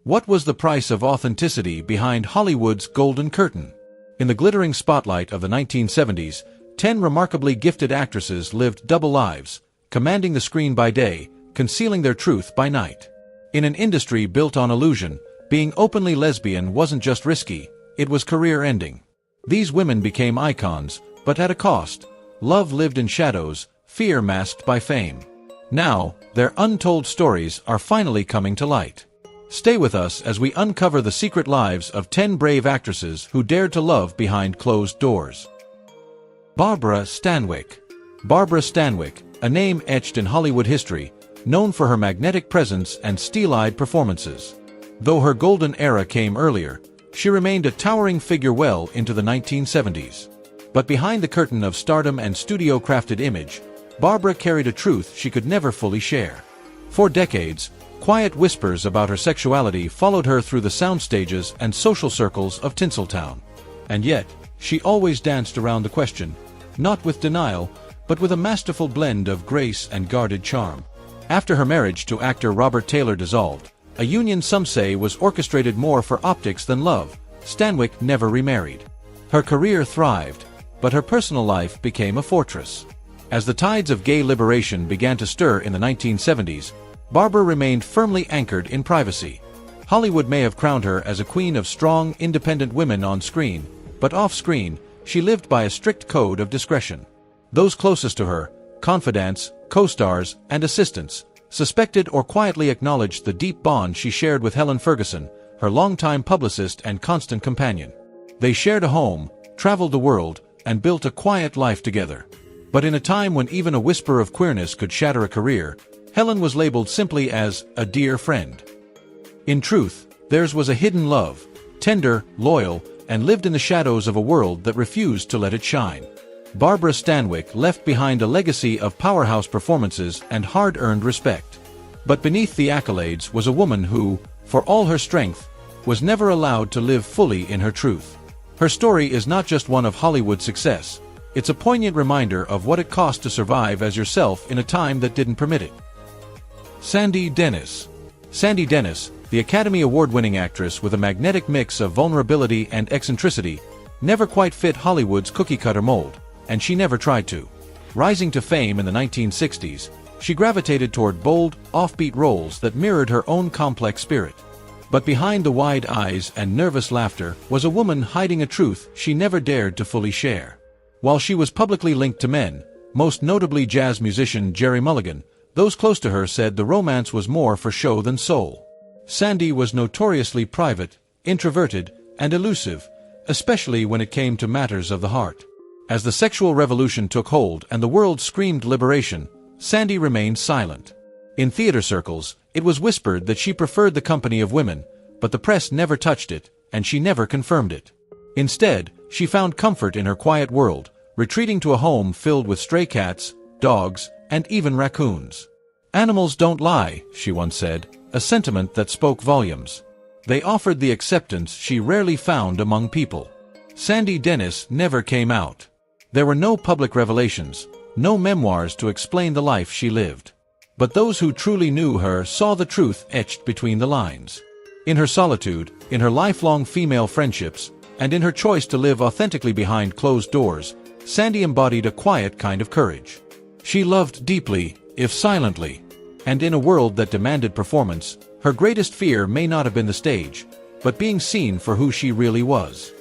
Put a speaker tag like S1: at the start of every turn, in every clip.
S1: What was the price of authenticity behind Hollywood's golden curtain? In the glittering spotlight of the 1970s, 10 remarkably gifted actresses lived double lives, commanding the screen by day, concealing their truth by night. In an industry built on illusion, being openly lesbian wasn't just risky, it was career-ending. These women became icons, but at a cost. Love lived in shadows, fear masked by fame. Now, their untold stories are finally coming to light. Stay with us as we uncover the secret lives of 10 brave actresses who dared to love behind closed doors. Barbara Stanwyck. Barbara Stanwyck, a name etched in Hollywood history, known for her magnetic presence and steel-eyed performances. Though her golden era came earlier, she remained a towering figure well into the 1970s. But behind the curtain of stardom and studio-crafted image, Barbara carried a truth she could never fully share. For decades, quiet whispers about her sexuality followed her through the soundstages and social circles of Tinseltown. And yet, she always danced around the question, not with denial, but with a masterful blend of grace and guarded charm. After her marriage to actor Robert Taylor dissolved, a union some say was orchestrated more for optics than love, Stanwyck never remarried. Her career thrived, but her personal life became a fortress. As the tides of gay liberation began to stir in the 1970s, Barbara remained firmly anchored in privacy. Hollywood may have crowned her as a queen of strong, independent women on screen, but off-screen, she lived by a strict code of discretion. Those closest to her, confidants, co-stars, and assistants, suspected or quietly acknowledged the deep bond she shared with Helen Ferguson, her longtime publicist and constant companion. They shared a home, traveled the world, and built a quiet life together. But in a time when even a whisper of queerness could shatter a career, Helen was labeled simply as a dear friend. In truth, theirs was a hidden love, tender, loyal, and lived in the shadows of a world that refused to let it shine. Barbara Stanwyck left behind a legacy of powerhouse performances and hard-earned respect. But beneath the accolades was a woman who, for all her strength, was never allowed to live fully in her truth. Her story is not just one of Hollywood success, it's a poignant reminder of what it cost to survive as yourself in a time that didn't permit it. Sandy Dennis. Sandy Dennis, the Academy Award-winning actress with a magnetic mix of vulnerability and eccentricity, never quite fit Hollywood's cookie-cutter mold, and she never tried to. Rising to fame in the 1960s, she gravitated toward bold, offbeat roles that mirrored her own complex spirit. But behind the wide eyes and nervous laughter was a woman hiding a truth she never dared to fully share. While she was publicly linked to men, most notably jazz musician Jerry Mulligan, those close to her said the romance was more for show than soul. Sandy was notoriously private, introverted, and elusive, especially when it came to matters of the heart. As the sexual revolution took hold and the world screamed liberation, Sandy remained silent. In theater circles, it was whispered that she preferred the company of women, but the press never touched it, and she never confirmed it. Instead, she found comfort in her quiet world, retreating to a home filled with stray cats, dogs, and even raccoons. "Animals don't lie," she once said, a sentiment that spoke volumes. They offered the acceptance she rarely found among people. Sandy Dennis never came out. There were no public revelations, no memoirs to explain the life she lived. But those who truly knew her saw the truth etched between the lines. In her solitude, in her lifelong female friendships, and in her choice to live authentically behind closed doors, Sandy embodied a quiet kind of courage. She loved deeply, if silently. And in a world that demanded performance, her greatest fear may not have been the stage, but being seen for who she really was.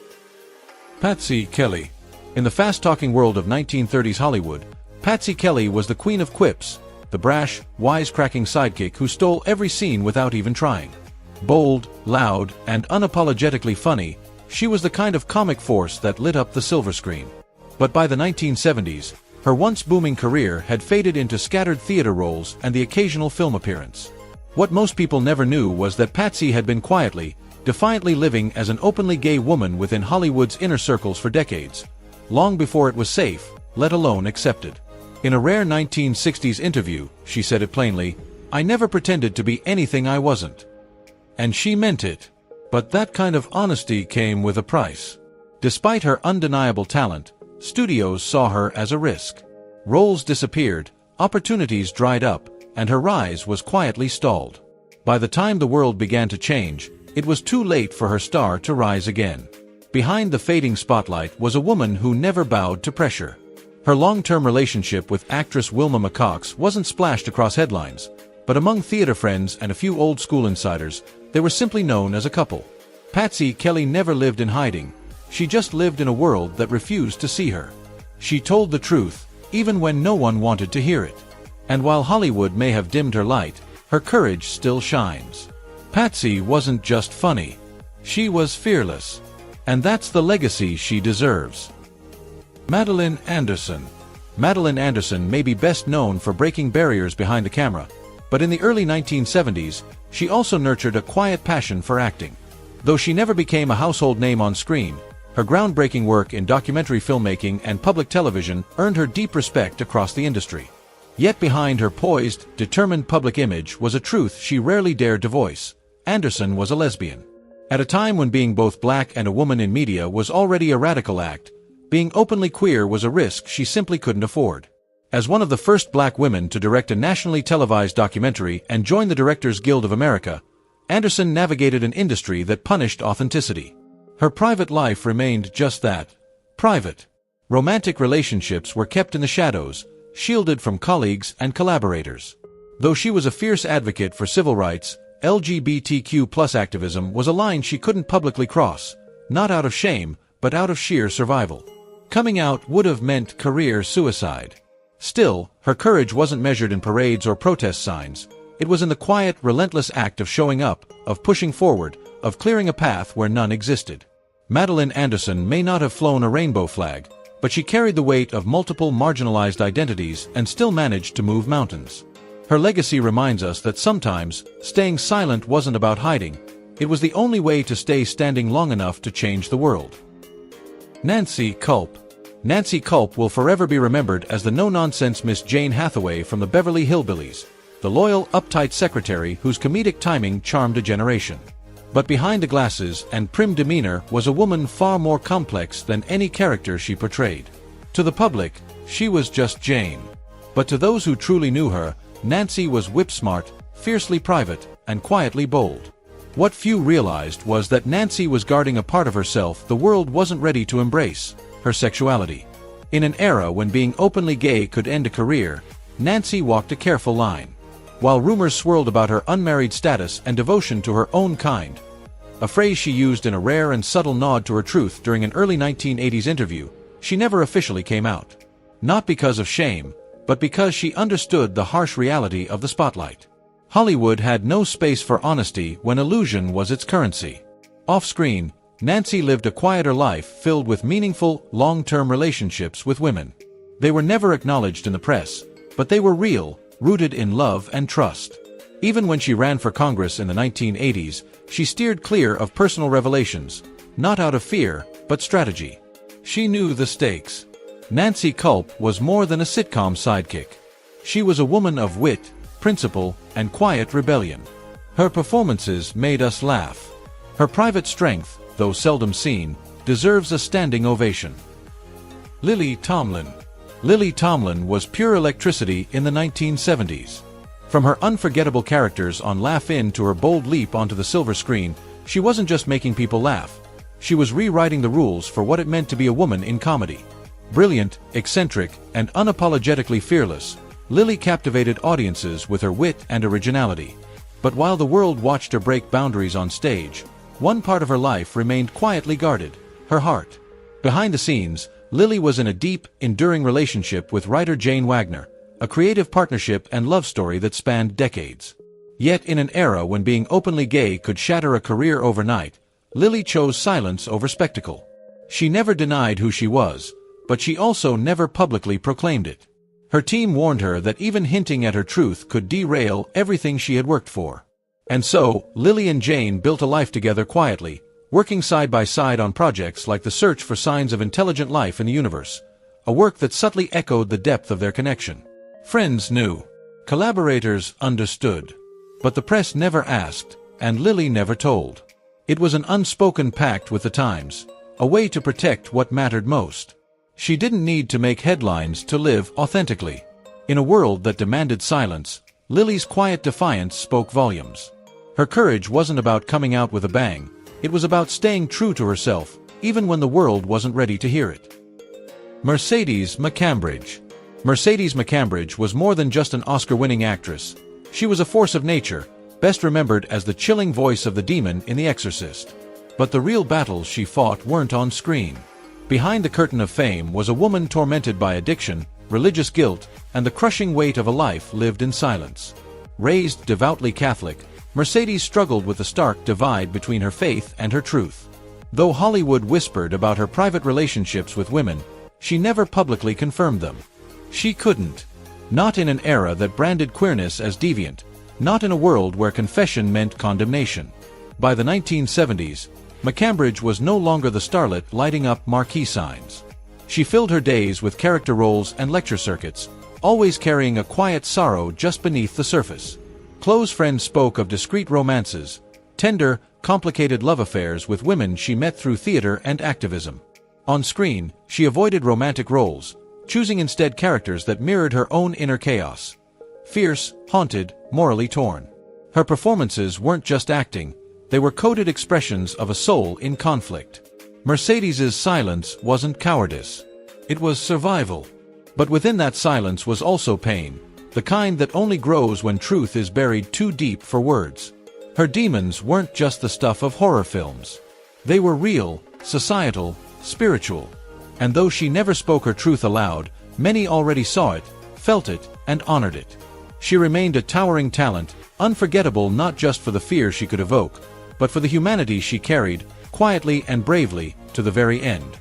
S1: Patsy Kelly. In the fast-talking world of 1930s Hollywood, Patsy Kelly was the queen of quips, the brash, wisecracking sidekick who stole every scene without even trying. Bold, loud, and unapologetically funny, she was the kind of comic force that lit up the silver screen. But by the 1970s, her once booming career had faded into scattered theater roles and the occasional film appearance. What most people never knew was that Patsy had been quietly, defiantly living as an openly gay woman within Hollywood's inner circles for decades, long before it was safe, let alone accepted. In a rare 1960s interview, she said it plainly, "I never pretended to be anything I wasn't." And she meant it. But that kind of honesty came with a price. Despite her undeniable talent, studios saw her as a risk. Roles disappeared, opportunities dried up, and her rise was quietly stalled. By the time the world began to change, it was too late for her star to rise again. Behind the fading spotlight was a woman who never bowed to pressure. Her long-term relationship with actress Wilma McCox wasn't splashed across headlines, but among theater friends and a few old-school insiders, they were simply known as a couple. Patsy Kelly never lived in hiding. She just lived in a world that refused to see her. She told the truth, even when no one wanted to hear it. And while Hollywood may have dimmed her light, her courage still shines. Patsy wasn't just funny. She was fearless. And that's the legacy she deserves. Madeleine Anderson. Madeleine Anderson may be best known for breaking barriers behind the camera, but in the early 1970s, she also nurtured a quiet passion for acting. Though she never became a household name on screen, her groundbreaking work in documentary filmmaking and public television earned her deep respect across the industry. Yet behind her poised, determined public image was a truth she rarely dared to voice. Anderson was a lesbian. At a time when being both black and a woman in media was already a radical act, being openly queer was a risk she simply couldn't afford. As one of the first black women to direct a nationally televised documentary and join the Directors Guild of America, Anderson navigated an industry that punished authenticity. Her private life remained just that, private. Romantic relationships were kept in the shadows, shielded from colleagues and collaborators. Though she was a fierce advocate for civil rights, LGBTQ+ activism was a line she couldn't publicly cross, not out of shame, but out of sheer survival. Coming out would have meant career suicide. Still, her courage wasn't measured in parades or protest signs. It was in the quiet, relentless act of showing up, of pushing forward, of clearing a path where none existed. Madeleine Anderson may not have flown a rainbow flag, but she carried the weight of multiple marginalized identities and still managed to move mountains. Her legacy reminds us that sometimes, staying silent wasn't about hiding. It was the only way to stay standing long enough to change the world. Nancy Culp. Nancy Culp will forever be remembered as the no-nonsense Miss Jane Hathaway from the Beverly Hillbillies, the loyal, uptight secretary whose comedic timing charmed a generation. But behind the glasses and prim demeanor was a woman far more complex than any character she portrayed. To the public, she was just Jane. But to those who truly knew her, Nancy was whip-smart, fiercely private, and quietly bold. What few realized was that Nancy was guarding a part of herself the world wasn't ready to embrace, her sexuality. In an era when being openly gay could end a career, Nancy walked a careful line. While rumors swirled about her unmarried status and devotion to her own kind, a phrase she used in a rare and subtle nod to her truth during an early 1980s interview, she never officially came out. Not because of shame, but because she understood the harsh reality of the spotlight. Hollywood had no space for honesty when illusion was its currency. Off-screen, Nancy lived a quieter life filled with meaningful, long-term relationships with women. They were never acknowledged in the press, but they were real, rooted in love and trust. Even when she ran for Congress in the 1980s, she steered clear of personal revelations, not out of fear, but strategy. She knew the stakes. Nancy Culp was more than a sitcom sidekick. She was a woman of wit, principle, and quiet rebellion. Her performances made us laugh. Her private strength, though seldom seen, deserves a standing ovation. Lily Tomlin. Lily Tomlin was pure electricity in the 1970s. From her unforgettable characters on Laugh In to her bold leap onto the silver screen, she wasn't just making people laugh. She was rewriting the rules for what it meant to be a woman in comedy. Brilliant, eccentric, and unapologetically fearless, Lily captivated audiences with her wit and originality. But while the world watched her break boundaries on stage, one part of her life remained quietly guarded: her heart. Behind the scenes, Lily was in a deep, enduring relationship with writer Jane Wagner, a creative partnership and love story that spanned decades. Yet in an era when being openly gay could shatter a career overnight, Lily chose silence over spectacle. She never denied who she was, but she also never publicly proclaimed it. Her team warned her that even hinting at her truth could derail everything she had worked for. And so, Lily and Jane built a life together quietly, working side by side on projects like The Search for Signs of Intelligent Life in the Universe, a work that subtly echoed the depth of their connection. Friends knew. Collaborators understood. But the press never asked, and Lily never told. It was an unspoken pact with the times, a way to protect what mattered most. She didn't need to make headlines to live authentically. In a world that demanded silence, Lily's quiet defiance spoke volumes. Her courage wasn't about coming out with a bang, it was about staying true to herself, even when the world wasn't ready to hear it. Mercedes McCambridge. Mercedes McCambridge was more than just an Oscar-winning actress. She was a force of nature, best remembered as the chilling voice of the demon in The Exorcist. But the real battles she fought weren't on screen. Behind the curtain of fame was a woman tormented by addiction, religious guilt, and the crushing weight of a life lived in silence. Raised devoutly Catholic, Mercedes struggled with the stark divide between her faith and her truth. Though Hollywood whispered about her private relationships with women, she never publicly confirmed them. She couldn't. Not in an era that branded queerness as deviant, not in a world where confession meant condemnation. By the 1970s, McCambridge was no longer the starlet lighting up marquee signs. She filled her days with character roles and lecture circuits, always carrying a quiet sorrow just beneath the surface. Close friends spoke of discreet romances, tender, complicated love affairs with women she met through theater and activism. On screen, she avoided romantic roles, choosing instead characters that mirrored her own inner chaos. Fierce, haunted, morally torn. Her performances weren't just acting, they were coded expressions of a soul in conflict. Mercedes's silence wasn't cowardice. It was survival. But within that silence was also pain, the kind that only grows when truth is buried too deep for words. Her demons weren't just the stuff of horror films. They were real, societal, spiritual. And though she never spoke her truth aloud, many already saw it, felt it, and honored it. She remained a towering talent, unforgettable not just for the fear she could evoke, but for the humanity she carried, quietly and bravely, to the very end.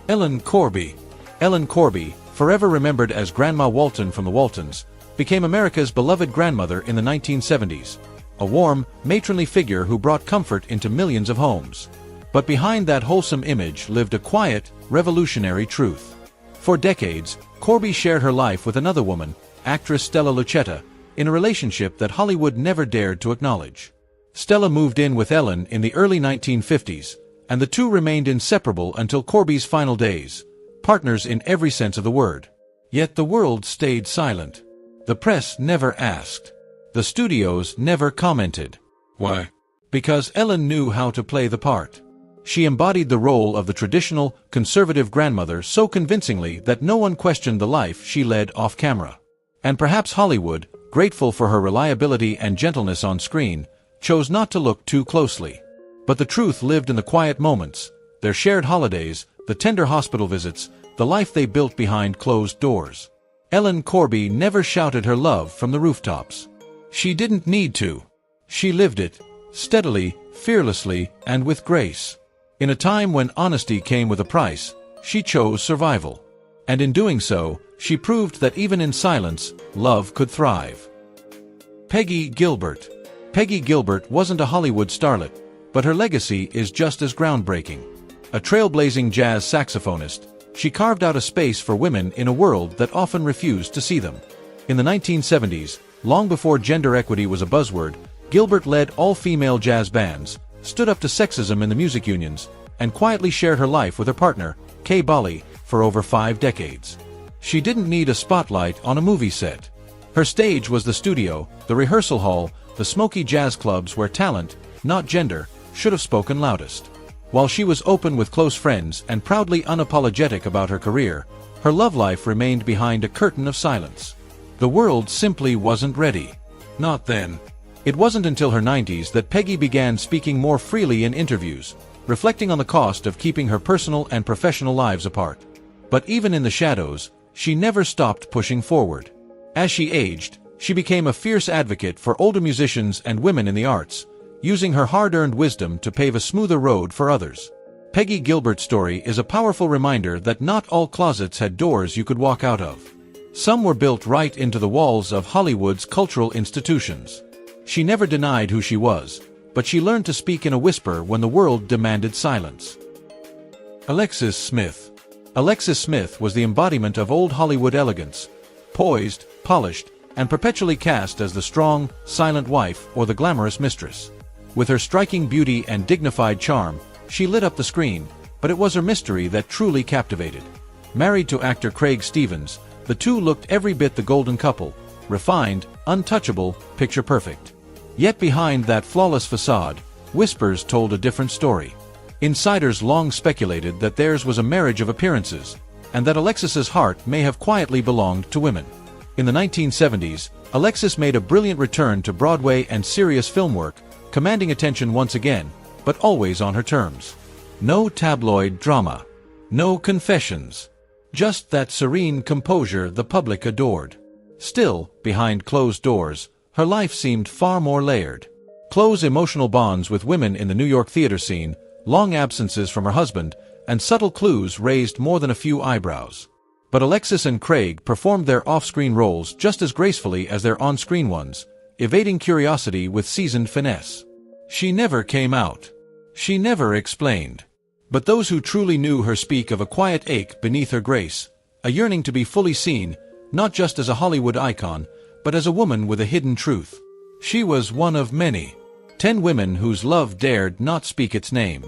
S1: Ellen Corby. Ellen Corby, forever remembered as Grandma Walton from the Waltons, became America's beloved grandmother in the 1970s, a warm, matronly figure who brought comfort into millions of homes. But behind that wholesome image lived a quiet, revolutionary truth. For decades, Corby shared her life with another woman, actress Stella Lucetta, in a relationship that Hollywood never dared to acknowledge. Stella moved in with Ellen in the early 1950s, and the two remained inseparable until Corby's final days, partners in every sense of the word. Yet the world stayed silent. The press never asked. The studios never commented. Why? Because Ellen knew how to play the part. She embodied the role of the traditional, conservative grandmother so convincingly that no one questioned the life she led off-camera. And perhaps Hollywood, grateful for her reliability and gentleness on screen, chose not to look too closely. But the truth lived in the quiet moments, their shared holidays, the tender hospital visits, the life they built behind closed doors. Ellen Corby never shouted her love from the rooftops. She didn't need to. She lived it, steadily, fearlessly, and with grace. In a time when honesty came with a price, she chose survival. And in doing so, she proved that even in silence, love could thrive. Peggy Gilbert. Peggy Gilbert wasn't a Hollywood starlet, but her legacy is just as groundbreaking. A trailblazing jazz saxophonist, she carved out a space for women in a world that often refused to see them. In the 1970s, long before gender equity was a buzzword, Gilbert led all-female jazz bands, stood up to sexism in the music unions, and quietly shared her life with her partner, Kay Bolly, for over 5 decades. She didn't need a spotlight on a movie set. Her stage was the studio, the rehearsal hall, the smoky jazz clubs where talent, not gender, should have spoken loudest. While she was open with close friends and proudly unapologetic about her career, her love life remained behind a curtain of silence. The world simply wasn't ready. Not then. It wasn't until her 90s that Peggy began speaking more freely in interviews, reflecting on the cost of keeping her personal and professional lives apart. But even in the shadows, she never stopped pushing forward. As she aged, she became a fierce advocate for older musicians and women in the arts, using her hard-earned wisdom to pave a smoother road for others. Peggy Gilbert's story is a powerful reminder that not all closets had doors you could walk out of. Some were built right into the walls of Hollywood's cultural institutions. She never denied who she was, but she learned to speak in a whisper when the world demanded silence. Alexis Smith. Alexis Smith was the embodiment of old Hollywood elegance, poised, polished, and perpetually cast as the strong, silent wife or the glamorous mistress. With her striking beauty and dignified charm, she lit up the screen, but it was her mystery that truly captivated. Married to actor Craig Stevens, the two looked every bit the golden couple, refined, untouchable, picture-perfect. Yet behind that flawless facade, whispers told a different story. Insiders long speculated that theirs was a marriage of appearances, and that Alexis's heart may have quietly belonged to women. In the 1970s, Alexis made a brilliant return to Broadway and serious film work, commanding attention once again, but always on her terms. No tabloid drama. No confessions. Just that serene composure the public adored. Still, behind closed doors, her life seemed far more layered. Close emotional bonds with women in the New York theater scene, long absences from her husband, and subtle clues raised more than a few eyebrows. But Alexis and Craig performed their off-screen roles just as gracefully as their on-screen ones, evading curiosity with seasoned finesse. She never came out. She never explained. But those who truly knew her speak of a quiet ache beneath her grace, a yearning to be fully seen, not just as a Hollywood icon, but as a woman with a hidden truth. She was one of many. 10 women whose love dared not speak its name.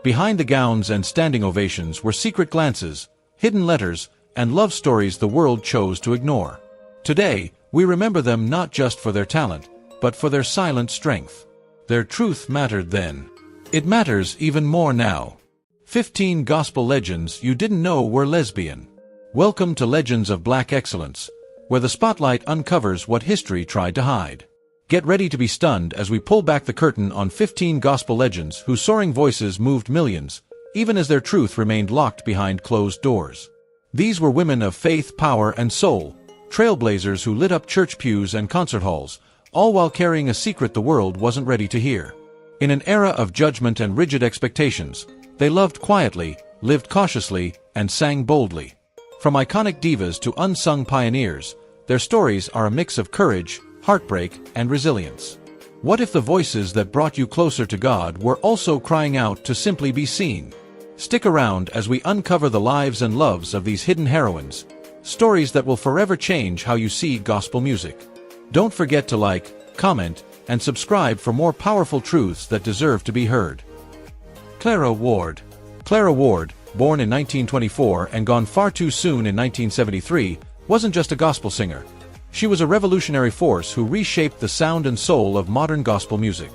S1: Behind the gowns and standing ovations were secret glances, hidden letters, and love stories the world chose to ignore. Today, we remember them not just for their talent, but for their silent strength. Their truth mattered then. It matters even more now. 15 gospel legends you didn't know were lesbian. Welcome to Legends of Black Excellence, where the spotlight uncovers what history tried to hide. Get ready to be stunned as we pull back the curtain on 15 gospel legends whose soaring voices moved millions, even as their truth remained locked behind closed doors. These were women of faith, power, and soul, trailblazers who lit up church pews and concert halls, all while carrying a secret the world wasn't ready to hear. In an era of judgment and rigid expectations, they loved quietly, lived cautiously, and sang boldly. From iconic divas to unsung pioneers, their stories are a mix of courage, heartbreak, and resilience. What if the voices that brought you closer to God were also crying out to simply be seen? Stick around as we uncover the lives and loves of these hidden heroines, stories that will forever change how you see gospel music. Don't forget to like, comment, and subscribe for more powerful truths that deserve to be heard. Clara Ward. Clara Ward, born in 1924 and gone far too soon in 1973, wasn't just a gospel singer. She was a revolutionary force who reshaped the sound and soul of modern gospel music.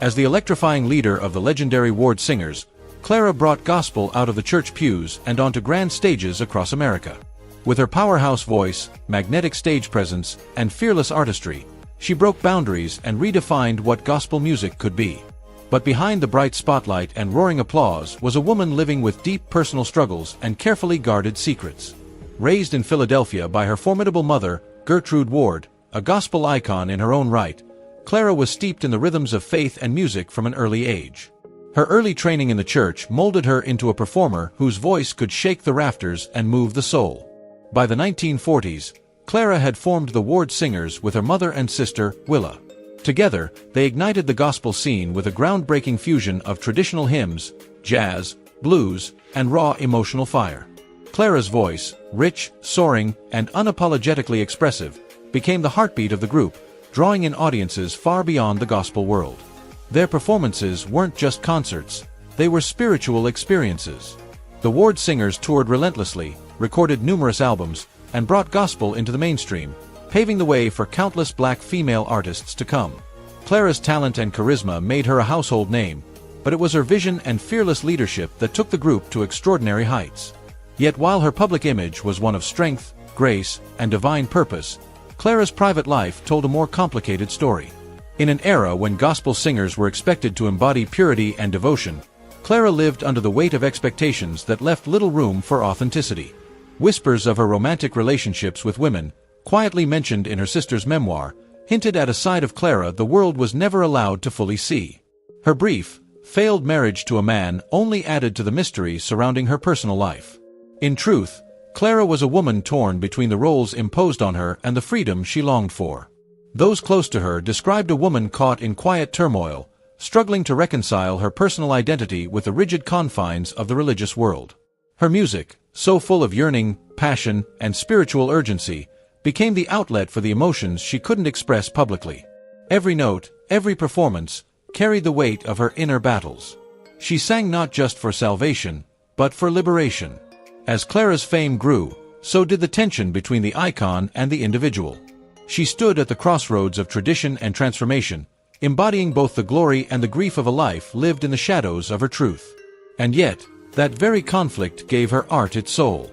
S1: As the electrifying leader of the legendary Ward Singers, Clara brought gospel out of the church pews and onto grand stages across America. With her powerhouse voice, magnetic stage presence, and fearless artistry, she broke boundaries and redefined what gospel music could be. But behind the bright spotlight and roaring applause was a woman living with deep personal struggles and carefully guarded secrets. Raised in Philadelphia by her formidable mother, Gertrude Ward, a gospel icon in her own right, Clara was steeped in the rhythms of faith and music from an early age. Her early training in the church molded her into a performer whose voice could shake the rafters and move the soul. By the 1940s, Clara had formed the Ward Singers with her mother and sister, Willa. Together, they ignited the gospel scene with a groundbreaking fusion of traditional hymns, jazz, blues, and raw emotional fire. Clara's voice, rich, soaring, and unapologetically expressive, became the heartbeat of the group, drawing in audiences far beyond the gospel world. Their performances weren't just concerts, they were spiritual experiences. The Ward Singers toured relentlessly, recorded numerous albums, and brought gospel into the mainstream, paving the way for countless black female artists to come. Clara's talent and charisma made her a household name, but it was her vision and fearless leadership that took the group to extraordinary heights. Yet while her public image was one of strength, grace, and divine purpose, Clara's private life told a more complicated story. In an era when gospel singers were expected to embody purity and devotion, Clara lived under the weight of expectations that left little room for authenticity. Whispers of her romantic relationships with women, quietly mentioned in her sister's memoir, hinted at a side of Clara the world was never allowed to fully see. Her brief, failed marriage to a man only added to the mystery surrounding her personal life. In truth, Clara was a woman torn between the roles imposed on her and the freedom she longed for. Those close to her described a woman caught in quiet turmoil, struggling to reconcile her personal identity with the rigid confines of the religious world. Her music, so full of yearning, passion, and spiritual urgency, became the outlet for the emotions she couldn't express publicly. Every note, every performance, carried the weight of her inner battles. She sang not just for salvation, but for liberation. As Clara's fame grew, so did the tension between the icon and the individual. She stood at the crossroads of tradition and transformation, embodying both the glory and the grief of a life lived in the shadows of her truth. And yet, that very conflict gave her art its soul.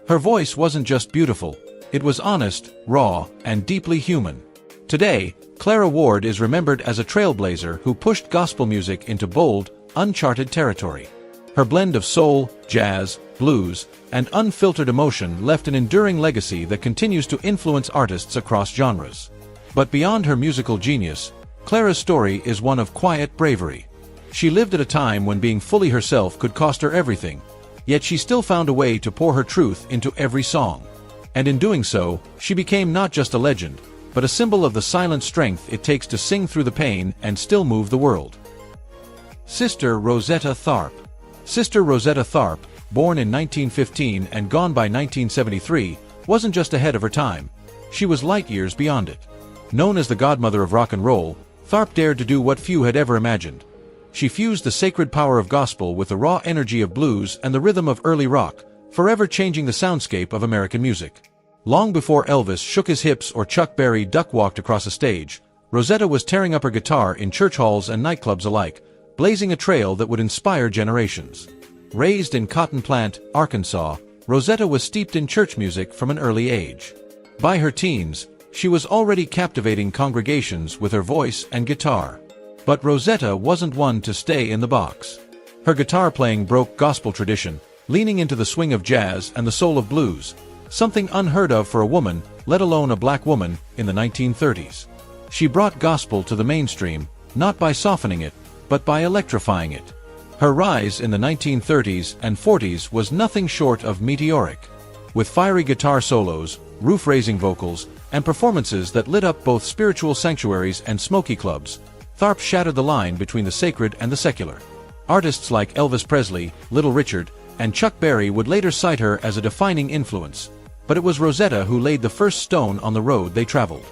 S1: Her voice wasn't just beautiful, it was honest, raw, and deeply human. Today, Clara Ward is remembered as a trailblazer who pushed gospel music into bold, uncharted territory. Her blend of soul, jazz, blues, and unfiltered emotion left an enduring legacy that continues to influence artists across genres. But beyond her musical genius, Clara's story is one of quiet bravery. She lived at a time when being fully herself could cost her everything, yet she still found a way to pour her truth into every song. And in doing so, she became not just a legend, but a symbol of the silent strength it takes to sing through the pain and still move the world. Sister Rosetta Tharpe. Sister Rosetta Tharpe, born in 1915 and gone by 1973, wasn't just ahead of her time. She was light years beyond it. Known as the godmother of rock and roll, Tharpe dared to do what few had ever imagined. She fused the sacred power of gospel with the raw energy of blues and the rhythm of early rock, forever changing the soundscape of American music. Long before Elvis shook his hips or Chuck Berry duck-walked across a stage, Rosetta was tearing up her guitar in church halls and nightclubs alike, blazing a trail that would inspire generations. Raised in Cotton Plant, Arkansas, Rosetta was steeped in church music from an early age. By her teens, she was already captivating congregations with her voice and guitar. But Rosetta wasn't one to stay in the box. Her guitar playing broke gospel tradition, leaning into the swing of jazz and the soul of blues, something unheard of for a woman, let alone a black woman, in the 1930s. She brought gospel to the mainstream, not by softening it, but by electrifying it. Her rise in the 1930s and 40s was nothing short of meteoric. With fiery guitar solos, roof-raising vocals, and performances that lit up both spiritual sanctuaries and smoky clubs, Tharpe shattered the line between the sacred and the secular. Artists like Elvis Presley, Little Richard, and Chuck Berry would later cite her as a defining influence, but it was Rosetta who laid the first stone on the road they traveled.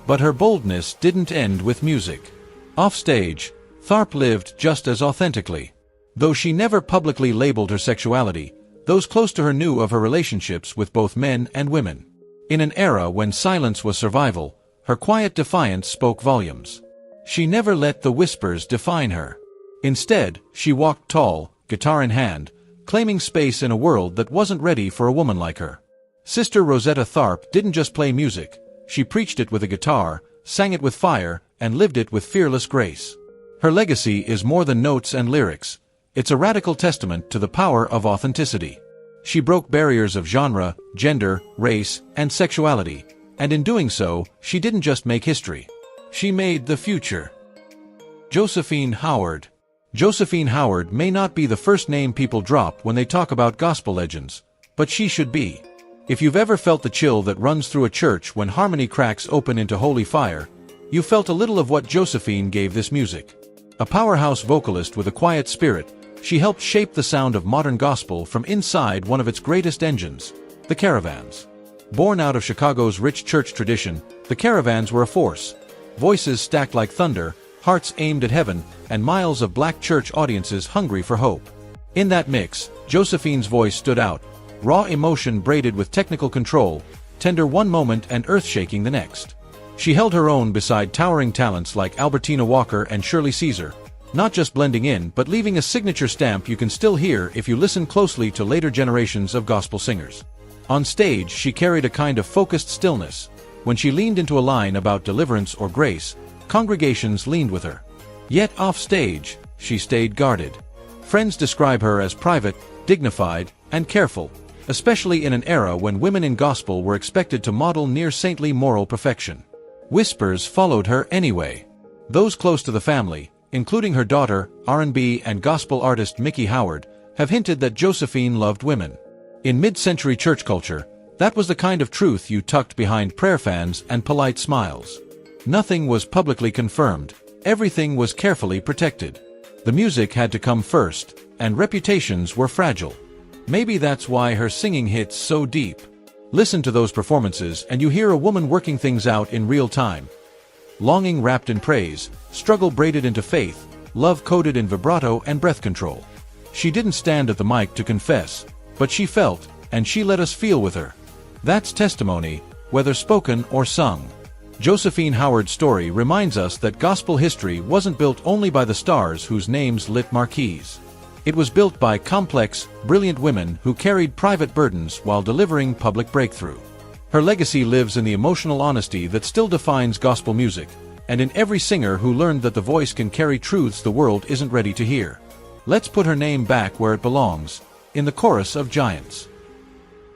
S1: But her boldness didn't end with music. Offstage, Tharpe lived just as authentically. Though she never publicly labeled her sexuality, those close to her knew of her relationships with both men and women. In an era when silence was survival, her quiet defiance spoke volumes. She never let the whispers define her. Instead, she walked tall, guitar in hand, claiming space in a world that wasn't ready for a woman like her. Sister Rosetta Tharpe didn't just play music, she preached it with a guitar, sang it with fire, and lived it with fearless grace. Her legacy is more than notes and lyrics. It's a radical testament to the power of authenticity. She broke barriers of genre, gender, race, and sexuality, and in doing so, she didn't just make history. She made the future. Josephine Howard. Josephine Howard may not be the first name people drop when they talk about gospel legends, but she should be. If you've ever felt the chill that runs through a church when harmony cracks open into holy fire, you felt a little of what Josephine gave this music. A powerhouse vocalist with a quiet spirit, she helped shape the sound of modern gospel from inside one of its greatest engines, the Caravans. Born out of Chicago's rich church tradition, the Caravans were a force. Voices stacked like thunder, hearts aimed at heaven, and miles of black church audiences hungry for hope. In that mix, Josephine's voice stood out, raw emotion braided with technical control, tender one moment and earth-shaking the next. She held her own beside towering talents like Albertina Walker and Shirley Caesar, not just blending in but leaving a signature stamp you can still hear if you listen closely to later generations of gospel singers. On stage, she carried a kind of focused stillness. When she leaned into a line about deliverance or grace, congregations leaned with her. Yet off stage, she stayed guarded. Friends describe her as private, dignified, and careful, especially in an era when women in gospel were expected to model near-saintly moral perfection. Whispers followed her anyway. Those close to the family, including her daughter, R&B and gospel artist Mickey Howard, have hinted that Josephine loved women. In mid-century church culture, that was the kind of truth you tucked behind prayer fans and polite smiles. Nothing was publicly confirmed, everything was carefully protected. The music had to come first, and reputations were fragile. Maybe that's why her singing hits so deep. Listen to those performances and you hear a woman working things out in real time. Longing wrapped in praise, struggle braided into faith, love coded in vibrato and breath control. She didn't stand at the mic to confess, but she felt, and she let us feel with her. That's testimony, whether spoken or sung. Josephine Howard's story reminds us that gospel history wasn't built only by the stars whose names lit marquees. It was built by complex, brilliant women who carried private burdens while delivering public breakthrough. Her legacy lives in the emotional honesty that still defines gospel music, and in every singer who learned that the voice can carry truths the world isn't ready to hear. Let's put her name back where it belongs, in the chorus of giants.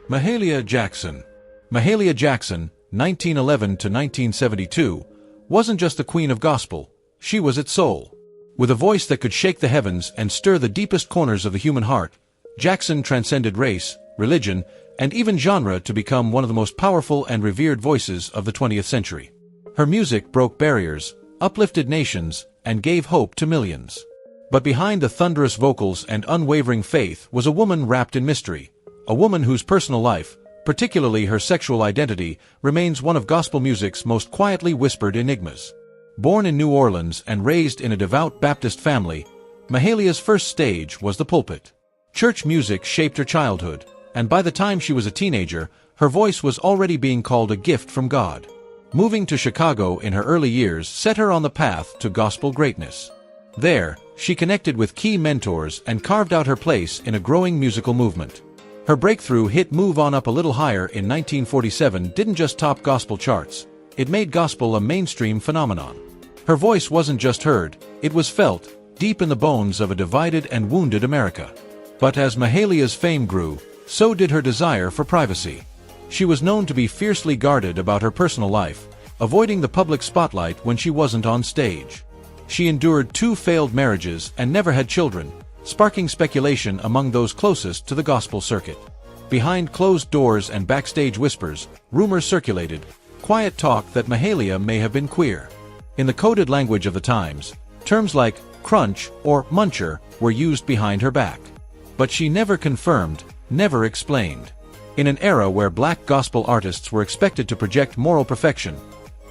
S1: Mahalia Jackson. Mahalia Jackson, 1911 to 1972, wasn't just the queen of gospel, she was its soul. With a voice that could shake the heavens and stir the deepest corners of the human heart, Jackson transcended race, religion, and even genre to become one of the most powerful and revered voices of the 20th century. Her music broke barriers, uplifted nations, and gave hope to millions. But behind the thunderous vocals and unwavering faith was a woman wrapped in mystery, a woman whose personal life, particularly her sexual identity, remains one of gospel music's most quietly whispered enigmas. Born in New Orleans and raised in a devout Baptist family, Mahalia's first stage was the pulpit. Church music shaped her childhood, and by the time she was a teenager, her voice was already being called a gift from God. Moving to Chicago in her early years set her on the path to gospel greatness. There, she connected with key mentors and carved out her place in a growing musical movement. Her breakthrough hit Move On Up a Little Higher in 1947 didn't just top gospel charts, it made gospel a mainstream phenomenon. Her voice wasn't just heard, it was felt, deep in the bones of a divided and wounded America. But as Mahalia's fame grew, so did her desire for privacy. She was known to be fiercely guarded about her personal life, avoiding the public spotlight when she wasn't on stage. She endured 2 failed marriages and never had children, sparking speculation among those closest to the gospel circuit. Behind closed doors and backstage whispers, rumors circulated, quiet talk that Mahalia may have been queer. In the coded language of the times, terms like crunch or muncher were used behind her back. But she never confirmed, never explained. In an era where black gospel artists were expected to project moral perfection,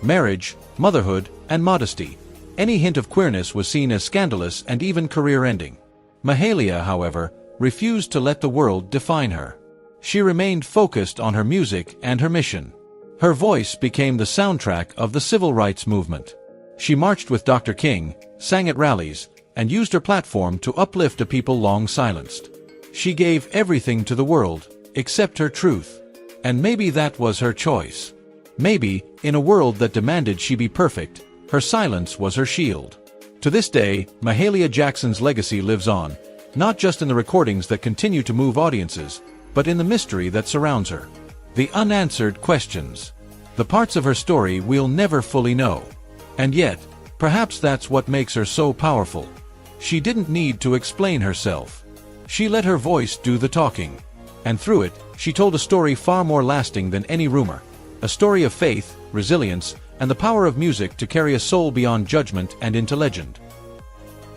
S1: marriage, motherhood, and modesty, any hint of queerness was seen as scandalous and even career-ending. Mahalia, however, refused to let the world define her. She remained focused on her music and her mission. Her voice became the soundtrack of the civil rights movement. She marched with Dr. King, sang at rallies, and used her platform to uplift a people long silenced. She gave everything to the world, except her truth. And maybe that was her choice. Maybe, in a world that demanded she be perfect, her silence was her shield. To this day, Mahalia Jackson's legacy lives on, not just in the recordings that continue to move audiences, but in the mystery that surrounds her. The unanswered questions. The parts of her story we'll never fully know. And yet, perhaps that's what makes her so powerful. She didn't need to explain herself. She let her voice do the talking. And through it, she told a story far more lasting than any rumor. A story of faith, resilience, and the power of music to carry a soul beyond judgment and into legend.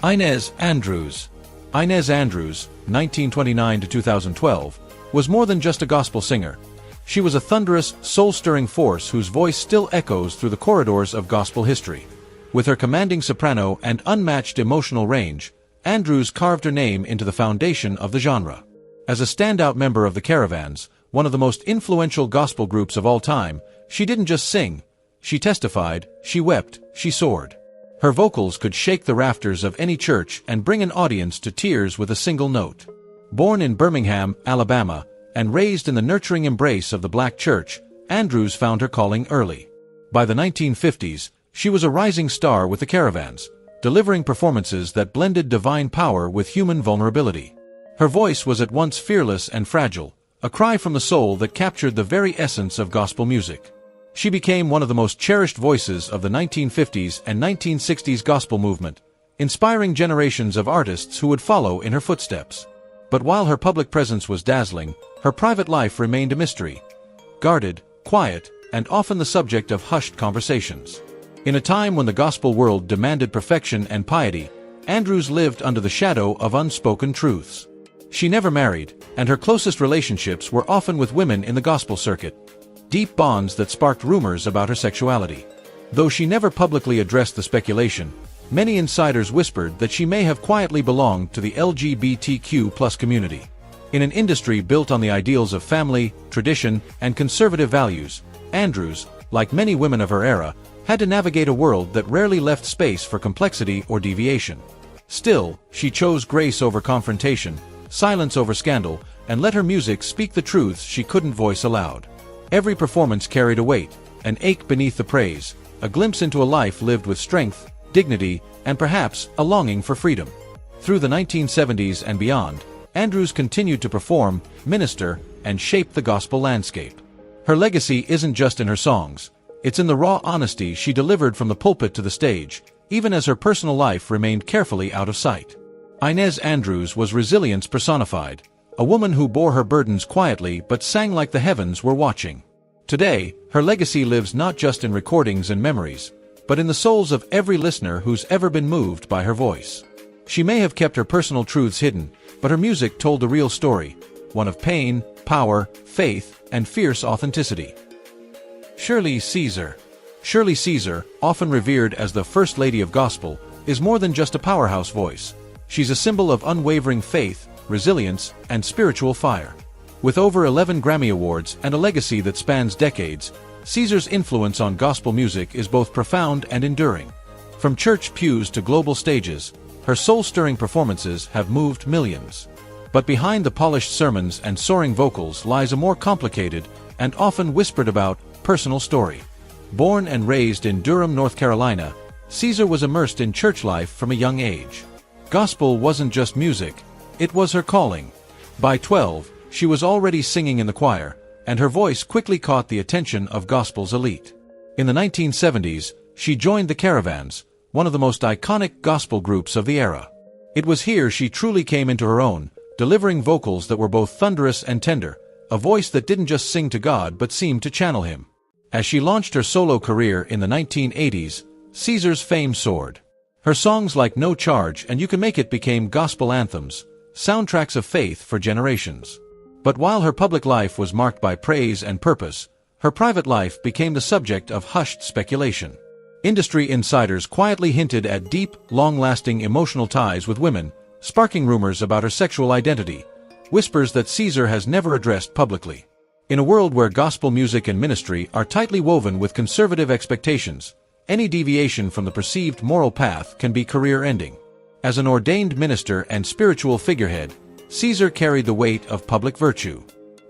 S1: Inez Andrews. Inez Andrews, 1929 to 2012, was more than just a gospel singer. She was a thunderous, soul-stirring force whose voice still echoes through the corridors of gospel history. With her commanding soprano and unmatched emotional range, Andrews carved her name into the foundation of the genre. As a standout member of the Caravans, one of the most influential gospel groups of all time, she didn't just sing. She testified, she wept, she soared. Her vocals could shake the rafters of any church and bring an audience to tears with a single note. Born in Birmingham, Alabama, and raised in the nurturing embrace of the black church, Andrews found her calling early. By the 1950s, she was a rising star with the Caravans, delivering performances that blended divine power with human vulnerability. Her voice was at once fearless and fragile, a cry from the soul that captured the very essence of gospel music. She became one of the most cherished voices of the 1950s and 1960s gospel movement, inspiring generations of artists who would follow in her footsteps. But while her public presence was dazzling, her private life remained a mystery. Guarded, quiet, and often the subject of hushed conversations. In a time when the gospel world demanded perfection and piety, Andrews lived under the shadow of unspoken truths. She never married, and her closest relationships were often with women in the gospel circuit. Deep bonds that sparked rumors about her sexuality. Though she never publicly addressed the speculation, many insiders whispered that she may have quietly belonged to the LGBTQ+ community. In an industry built on the ideals of family, tradition, and conservative values, Andrews, like many women of her era, had to navigate a world that rarely left space for complexity or deviation. Still, she chose grace over confrontation, silence over scandal, and let her music speak the truths she couldn't voice aloud. Every performance carried a weight, an ache beneath the praise, a glimpse into a life lived with strength, dignity, and perhaps a longing for freedom. Through the 1970s and beyond, Andrews continued to perform, minister, and shape the gospel landscape. Her legacy isn't just in her songs, it's in the raw honesty she delivered from the pulpit to the stage, even as her personal life remained carefully out of sight. Inez Andrews was resilience personified, a woman who bore her burdens quietly but sang like the heavens were watching. Today, her legacy lives not just in recordings and memories, but in the souls of every listener who's ever been moved by her voice. She may have kept her personal truths hidden, but her music told the real story, one of pain, power, faith, and fierce authenticity. Shirley Caesar. Shirley Caesar, often revered as the First Lady of Gospel, is more than just a powerhouse voice. She's a symbol of unwavering faith, resilience, and spiritual fire. With over 11 Grammy Awards and a legacy that spans decades, Caesar's influence on gospel music is both profound and enduring. From church pews to global stages, her soul-stirring performances have moved millions. But behind the polished sermons and soaring vocals lies a more complicated, and often whispered about, personal story. Born and raised in Durham, North Carolina, Caesar was immersed in church life from a young age. Gospel wasn't just music, it was her calling. By 12, she was already singing in the choir, and her voice quickly caught the attention of gospel's elite. In the 1970s, she joined the Caravans, one of the most iconic gospel groups of the era. It was here she truly came into her own, delivering vocals that were both thunderous and tender, a voice that didn't just sing to God but seemed to channel him. As she launched her solo career in the 1980s, Caesar's fame soared. Her songs like No Charge and You Can Make It became gospel anthems, soundtracks of faith for generations. But while her public life was marked by praise and purpose, her private life became the subject of hushed speculation. Industry insiders quietly hinted at deep, long-lasting emotional ties with women, sparking rumors about her sexual identity, whispers that Caesar has never addressed publicly. In a world where gospel music and ministry are tightly woven with conservative expectations, any deviation from the perceived moral path can be career-ending. As an ordained minister and spiritual figurehead, Caesar carried the weight of public virtue.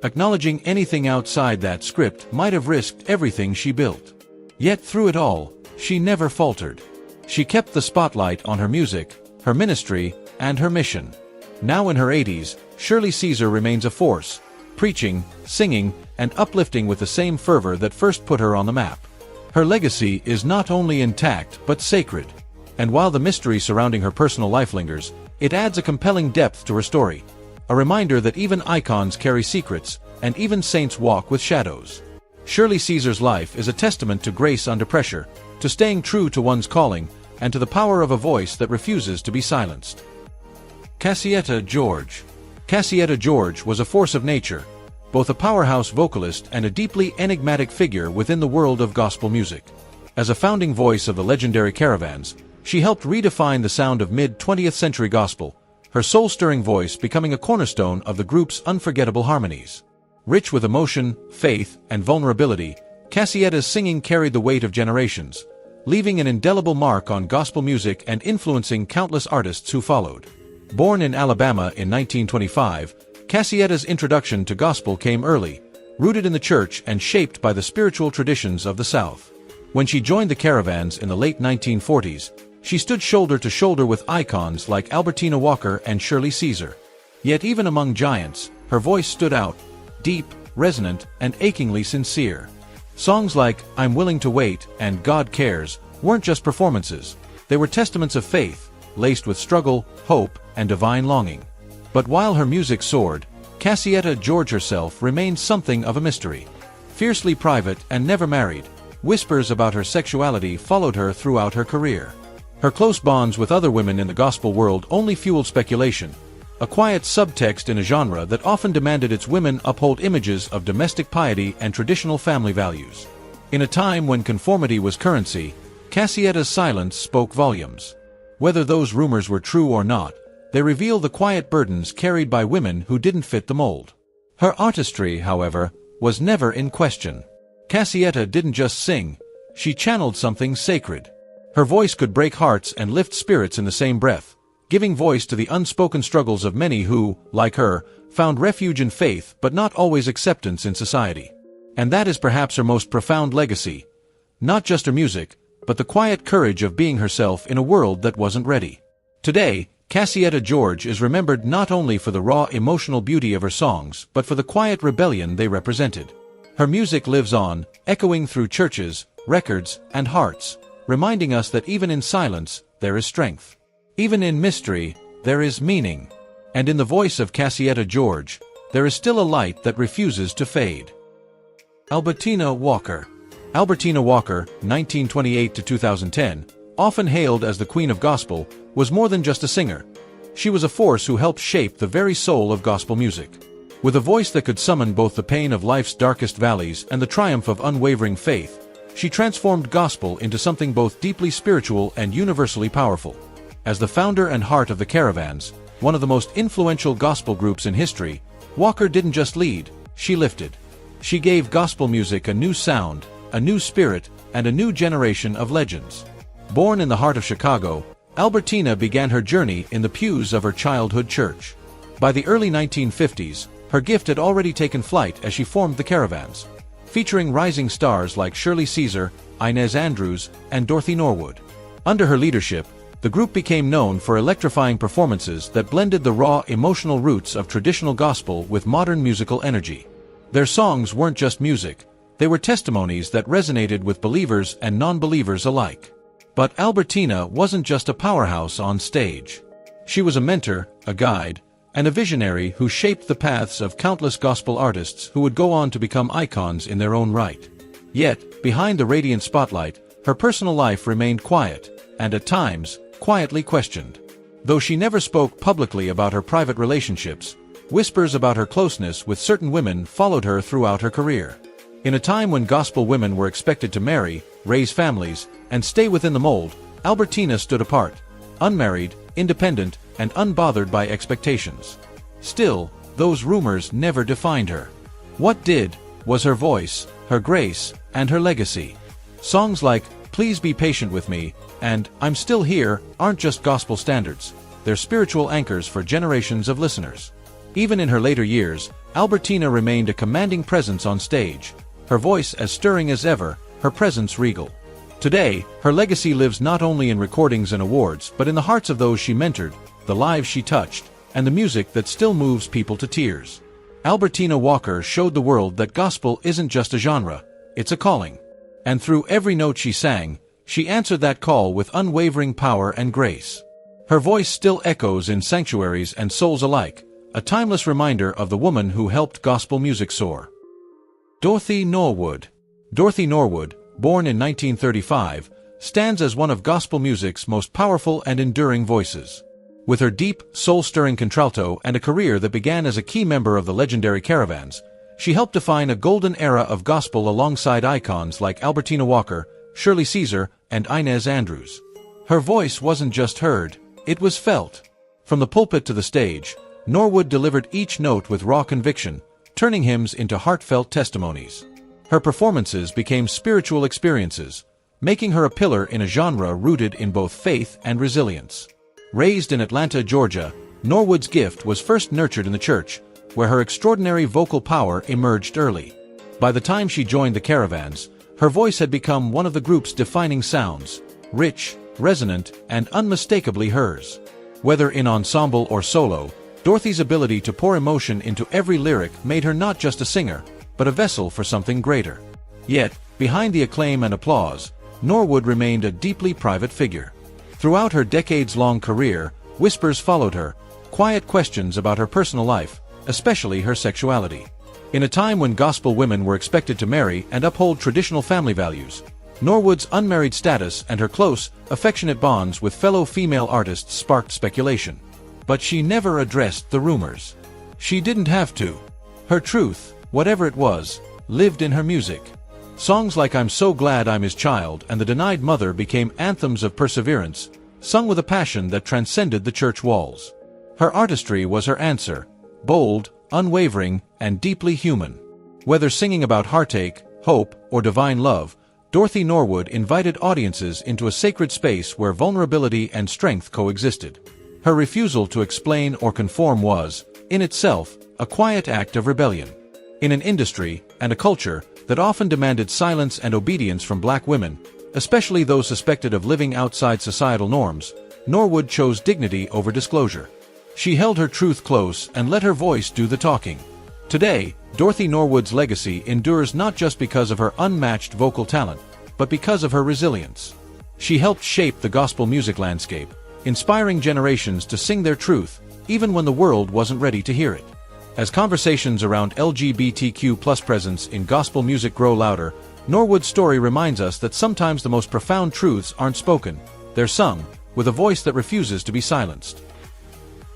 S1: Acknowledging anything outside that script might have risked everything she built. Yet through it all, she never faltered. She kept the spotlight on her music, her ministry, and her mission. Now in her 80s, Shirley Caesar remains a force, preaching, singing, and uplifting with the same fervor that first put her on the map. Her legacy is not only intact but sacred. And while the mystery surrounding her personal life lingers, it adds a compelling depth to her story, a reminder that even icons carry secrets, and even saints walk with shadows. Shirley Caesar's life is a testament to grace under pressure, to staying true to one's calling, and to the power of a voice that refuses to be silenced. Cassietta George. Cassietta George was a force of nature, both a powerhouse vocalist and a deeply enigmatic figure within the world of gospel music. As a founding voice of the legendary Caravans, she helped redefine the sound of mid-20th century gospel, her soul-stirring voice becoming a cornerstone of the group's unforgettable harmonies. Rich with emotion, faith, and vulnerability, Cassietta's singing carried the weight of generations, leaving an indelible mark on gospel music and influencing countless artists who followed. Born in Alabama in 1925, Cassietta's introduction to gospel came early, rooted in the church and shaped by the spiritual traditions of the South. When she joined the Caravans in the late 1940s, she stood shoulder to shoulder with icons like Albertina Walker and Shirley Caesar. Yet even among giants, her voice stood out, deep, resonant, and achingly sincere. Songs like I'm Willing to Wait and God Cares weren't just performances, they were testaments of faith, laced with struggle, hope, and divine longing. But while her music soared, Cassietta George herself remained something of a mystery. Fiercely private and never married, whispers about her sexuality followed her throughout her career. Her close bonds with other women in the gospel world only fueled speculation, a quiet subtext in a genre that often demanded its women uphold images of domestic piety and traditional family values. In a time when conformity was currency, Cassietta's silence spoke volumes. Whether those rumors were true or not, they reveal the quiet burdens carried by women who didn't fit the mold. Her artistry, however, was never in question. Cassietta didn't just sing, she channeled something sacred. Her voice could break hearts and lift spirits in the same breath, giving voice to the unspoken struggles of many who, like her, found refuge in faith but not always acceptance in society. And that is perhaps her most profound legacy. Not just her music, but the quiet courage of being herself in a world that wasn't ready. Today, Cassietta George is remembered not only for the raw emotional beauty of her songs, but for the quiet rebellion they represented. Her music lives on, echoing through churches, records, and hearts, reminding us that even in silence, there is strength. Even in mystery, there is meaning. And in the voice of Cassietta George, there is still a light that refuses to fade. Albertina Walker. Albertina Walker, 1928 to 2010, often hailed as the Queen of Gospel, was more than just a singer. She was a force who helped shape the very soul of gospel music. With a voice that could summon both the pain of life's darkest valleys and the triumph of unwavering faith, she transformed gospel into something both deeply spiritual and universally powerful. As the founder and heart of the Caravans, one of the most influential gospel groups in history, Walker didn't just lead, she lifted. She gave gospel music a new sound, a new spirit, and a new generation of legends. Born in the heart of Chicago, Albertina began her journey in the pews of her childhood church. By the early 1950s, her gift had already taken flight as she formed the Caravans, featuring rising stars like Shirley Caesar, Inez Andrews, and Dorothy Norwood. Under her leadership, the group became known for electrifying performances that blended the raw, emotional roots of traditional gospel with modern musical energy. Their songs weren't just music, they were testimonies that resonated with believers and non-believers alike. But Albertina wasn't just a powerhouse on stage. She was a mentor, a guide, and a visionary who shaped the paths of countless gospel artists who would go on to become icons in their own right. Yet, behind the radiant spotlight, her personal life remained quiet, and at times, quietly questioned. Though she never spoke publicly about her private relationships, whispers about her closeness with certain women followed her throughout her career. In a time when gospel women were expected to marry, raise families, and stay within the mold, Albertina stood apart, unmarried, independent, and unbothered by expectations. Still, those rumors never defined her. What did was her voice, her grace, and her legacy. Songs like Please Be Patient With Me and I'm Still Here aren't just gospel standards, they're spiritual anchors for generations of listeners. Even in her later years, Albertina remained a commanding presence on stage, her voice as stirring as ever, her presence regal. Today, her legacy lives not only in recordings and awards but in the hearts of those she mentored, the lives she touched, and the music that still moves people to tears. Albertina Walker showed the world that gospel isn't just a genre, it's a calling. And through every note she sang, she answered that call with unwavering power and grace. Her voice still echoes in sanctuaries and souls alike, a timeless reminder of the woman who helped gospel music soar. Dorothy Norwood. Dorothy Norwood, born in 1935, stands as one of gospel music's most powerful and enduring voices. With her deep, soul-stirring contralto and a career that began as a key member of the legendary Caravans, she helped define a golden era of gospel alongside icons like Albertina Walker, Shirley Caesar, and Inez Andrews. Her voice wasn't just heard, it was felt. From the pulpit to the stage, Norwood delivered each note with raw conviction, turning hymns into heartfelt testimonies. Her performances became spiritual experiences, making her a pillar in a genre rooted in both faith and resilience. Raised in Atlanta, Georgia, Norwood's gift was first nurtured in the church, where her extraordinary vocal power emerged early. By the time she joined the Caravans, her voice had become one of the group's defining sounds, rich, resonant, and unmistakably hers. Whether in ensemble or solo, Dorothy's ability to pour emotion into every lyric made her not just a singer, but a vessel for something greater. Yet, behind the acclaim and applause, Norwood remained a deeply private figure. Throughout her decades-long career, whispers followed her, quiet questions about her personal life, especially her sexuality. In a time when gospel women were expected to marry and uphold traditional family values, Norwood's unmarried status and her close, affectionate bonds with fellow female artists sparked speculation. But she never addressed the rumors. She didn't have to. Her truth, whatever it was, lived in her music. Songs like I'm So Glad I'm His Child and The Denied Mother became anthems of perseverance, sung with a passion that transcended the church walls. Her artistry was her answer, bold, unwavering, and deeply human. Whether singing about heartache, hope, or divine love, Dorothy Norwood invited audiences into a sacred space where vulnerability and strength coexisted. Her refusal to explain or conform was, in itself, a quiet act of rebellion. In an industry and a culture that often demanded silence and obedience from black women, especially those suspected of living outside societal norms, Norwood chose dignity over disclosure. She held her truth close and let her voice do the talking. Today, Dorothy Norwood's legacy endures not just because of her unmatched vocal talent, but because of her resilience. She helped shape the gospel music landscape, inspiring generations to sing their truth, even when the world wasn't ready to hear it. As conversations around LGBTQ+ presence in gospel music grow louder, Norwood's story reminds us that sometimes the most profound truths aren't spoken, they're sung, with a voice that refuses to be silenced.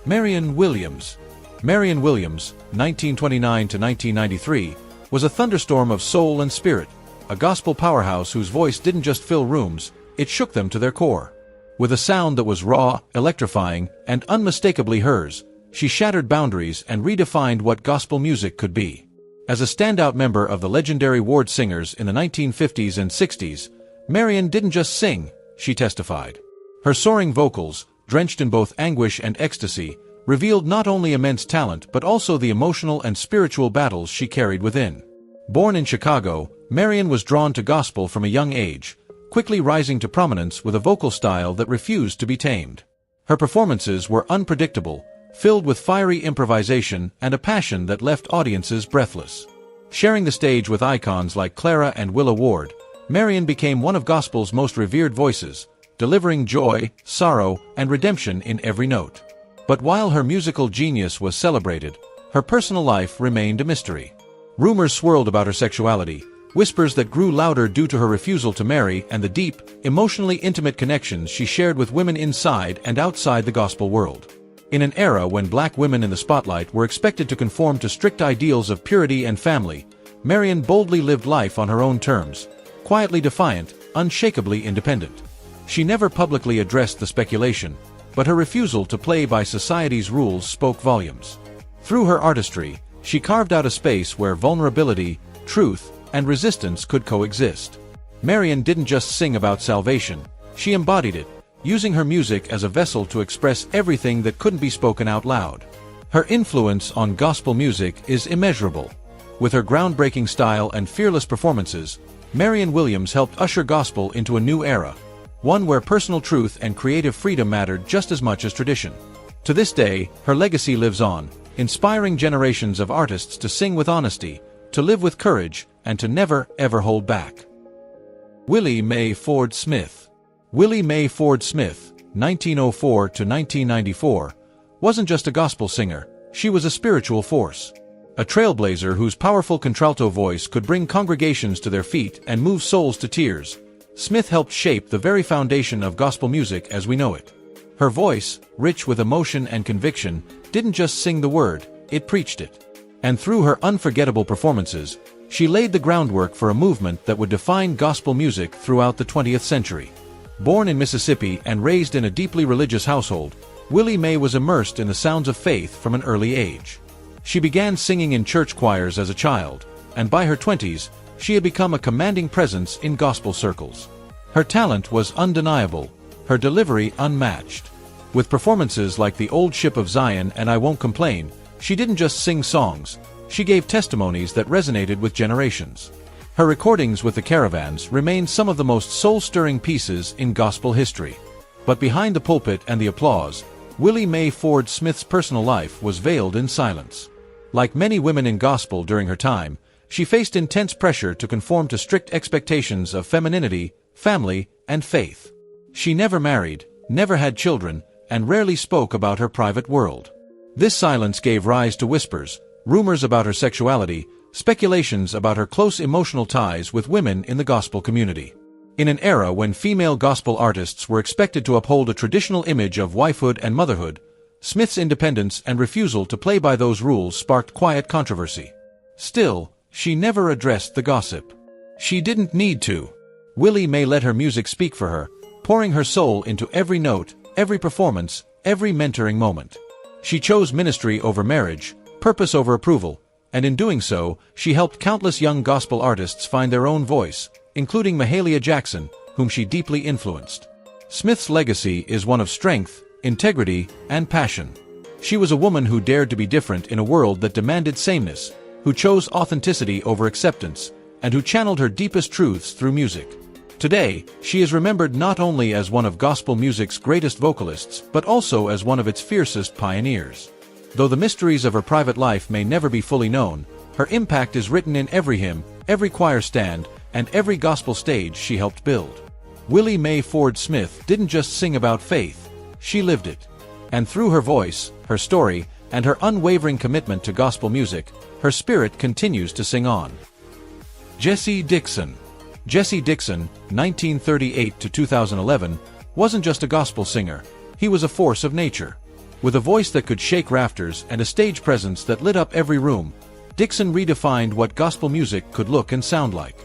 S1: Marianne Williams. Marianne Williams, 1929 to 1993, was a thunderstorm of soul and spirit, a gospel powerhouse whose voice didn't just fill rooms, it shook them to their core. With a sound that was raw, electrifying, and unmistakably hers, she shattered boundaries and redefined what gospel music could be. As a standout member of the legendary Ward Singers in the 1950s and 60s, Marianne didn't just sing, she testified. Her soaring vocals, drenched in both anguish and ecstasy, revealed not only immense talent but also the emotional and spiritual battles she carried within. Born in Chicago, Marianne was drawn to gospel from a young age, quickly rising to prominence with a vocal style that refused to be tamed. Her performances were unpredictable, filled with fiery improvisation and a passion that left audiences breathless. Sharing the stage with icons like Clara and Willa Ward, Marianne became one of gospel's most revered voices, delivering joy, sorrow, and redemption in every note. But while her musical genius was celebrated, her personal life remained a mystery. Rumors swirled about her sexuality, whispers that grew louder due to her refusal to marry and the deep, emotionally intimate connections she shared with women inside and outside the gospel world. In an era when black women in the spotlight were expected to conform to strict ideals of purity and family, Marianne boldly lived life on her own terms, quietly defiant, unshakably independent. She never publicly addressed the speculation, but her refusal to play by society's rules spoke volumes. Through her artistry, she carved out a space where vulnerability, truth, and resistance could coexist. Marianne didn't just sing about salvation, she embodied it, using her music as a vessel to express everything that couldn't be spoken out loud. Her influence on gospel music is immeasurable. With her groundbreaking style and fearless performances, Marianne Williams helped usher gospel into a new era, one where personal truth and creative freedom mattered just as much as tradition. To this day, her legacy lives on, inspiring generations of artists to sing with honesty, to live with courage, and to never, ever hold back. Willie Mae Ford Smith. Willie Mae Ford Smith, 1904 to 1994, wasn't just a gospel singer, she was a spiritual force. A trailblazer whose powerful contralto voice could bring congregations to their feet and move souls to tears, Smith helped shape the very foundation of gospel music as we know it. Her voice, rich with emotion and conviction, didn't just sing the word, it preached it. And through her unforgettable performances, she laid the groundwork for a movement that would define gospel music throughout the 20th century. Born in Mississippi and raised in a deeply religious household, Willie Mae was immersed in the sounds of faith from an early age. She began singing in church choirs as a child, and by her 20s, she had become a commanding presence in gospel circles. Her talent was undeniable, her delivery unmatched. With performances like The Old Ship of Zion and I Won't Complain, she didn't just sing songs, she gave testimonies that resonated with generations. Her recordings with the Caravans remain some of the most soul-stirring pieces in gospel history. But behind the pulpit and the applause, Willie Mae Ford Smith's personal life was veiled in silence. Like many women in gospel during her time, she faced intense pressure to conform to strict expectations of femininity, family, and faith. She never married, never had children, and rarely spoke about her private world. This silence gave rise to whispers, rumors about her sexuality, speculations about her close emotional ties with women in the gospel community. In an era when female gospel artists were expected to uphold a traditional image of wifehood and motherhood, Smith's independence and refusal to play by those rules sparked quiet controversy. Still, she never addressed the gossip. She didn't need to. Willie Mae let her music speak for her, pouring her soul into every note, every performance, every mentoring moment. She chose ministry over marriage, purpose over approval, And in doing so, she helped countless young gospel artists find their own voice, including Mahalia Jackson, whom she deeply influenced. Smith's legacy is one of strength, integrity, and passion. She was a woman who dared to be different in a world that demanded sameness, who chose authenticity over acceptance, and who channeled her deepest truths through music. Today, she is remembered not only as one of gospel music's greatest vocalists, but also as one of its fiercest pioneers. Though the mysteries of her private life may never be fully known, her impact is written in every hymn, every choir stand, and every gospel stage she helped build. Willie Mae Ford Smith didn't just sing about faith, she lived it. And through her voice, her story, and her unwavering commitment to gospel music, her spirit continues to sing on. Jesse Dixon. Jesse Dixon, 1938 to 2011, wasn't just a gospel singer, he was a force of nature. With a voice that could shake rafters and a stage presence that lit up every room, Dixon redefined what gospel music could look and sound like.